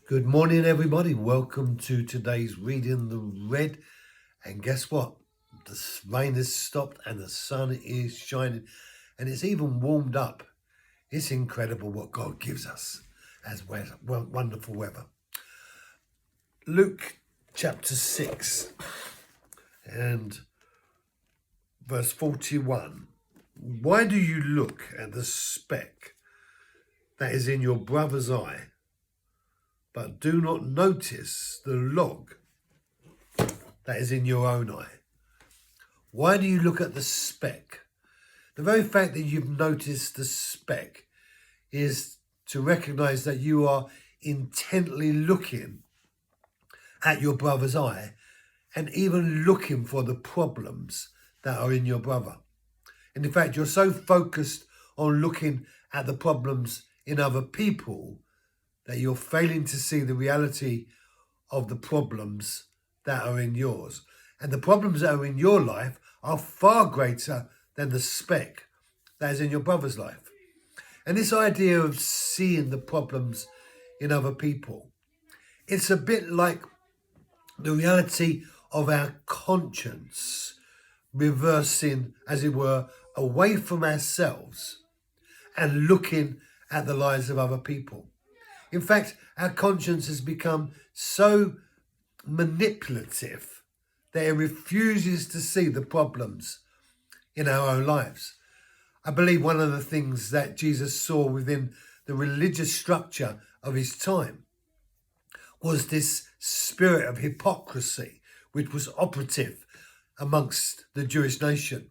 Good morning, everybody. Welcome to today's Reading the Red. And guess what? The rain has stopped and the sun is shining and it's even warmed up. It's incredible what God gives us as wonderful weather. Luke chapter 6 and verse 41. Why do you look at the speck that is in your brother's eye, but do not notice the log that is in your own eye? Why do you look at the speck? The very fact that you've noticed the speck is to recognize that you are intently looking at your brother's eye and even looking for the problems that are in your brother. And in fact, you're so focused on looking at the problems in other people that you're failing to see the reality of the problems that are in yours. And the problems that are in your life are far greater than the speck that is in your brother's life. And this idea of seeing the problems in other people, it's a bit like the reality of our conscience reversing, as it were, away from ourselves and looking at the lives of other people. In fact, our conscience has become so manipulative that it refuses to see the problems in our own lives. I believe one of the things that Jesus saw within the religious structure of his time was this spirit of hypocrisy, which was operative amongst the Jewish nation,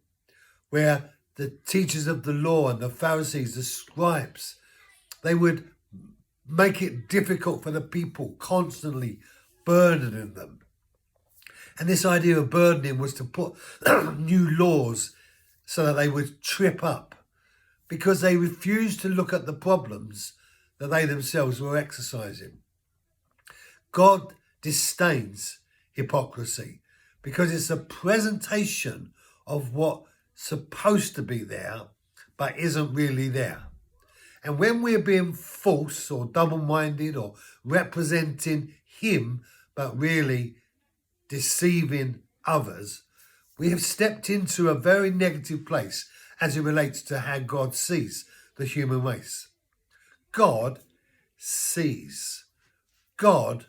where the teachers of the law and the Pharisees, the scribes, they would make it difficult for the people, constantly burdening them. And this idea of burdening was to put new laws so that they would trip up, because they refused to look at the problems that they themselves were exercising. God disdains hypocrisy because it's a presentation of what's supposed to be there but isn't really there. And when we're being false or double-minded or representing him but really deceiving others, we have stepped into a very negative place as it relates to how God sees the human race. God sees. God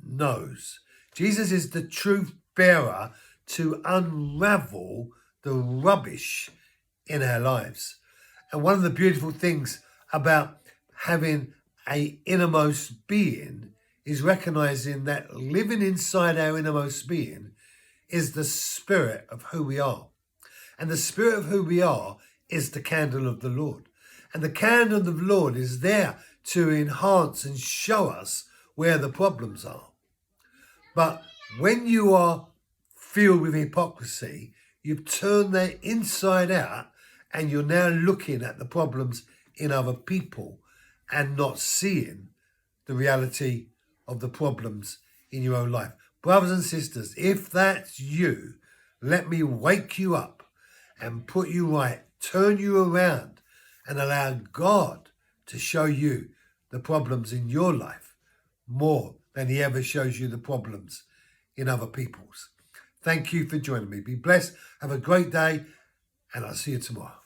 knows. Jesus is the truth bearer to unravel the rubbish in our lives. And one of the beautiful things about having an innermost being is recognizing that living inside our innermost being is the spirit of who we are. And the spirit of who we are is the candle of the Lord. And the candle of the Lord is there to enhance and show us where the problems are. But when you are filled with hypocrisy, you've turned that inside out and you're now looking at the problems in other people and not seeing the reality of the problems in your own life. Brothers and sisters, if that's you, let me wake you up and put you right, turn you around and allow God to show you the problems in your life more than he ever shows you the problems in other people's. Thank you for joining me. Be blessed. Have a great day, and I'll see you tomorrow.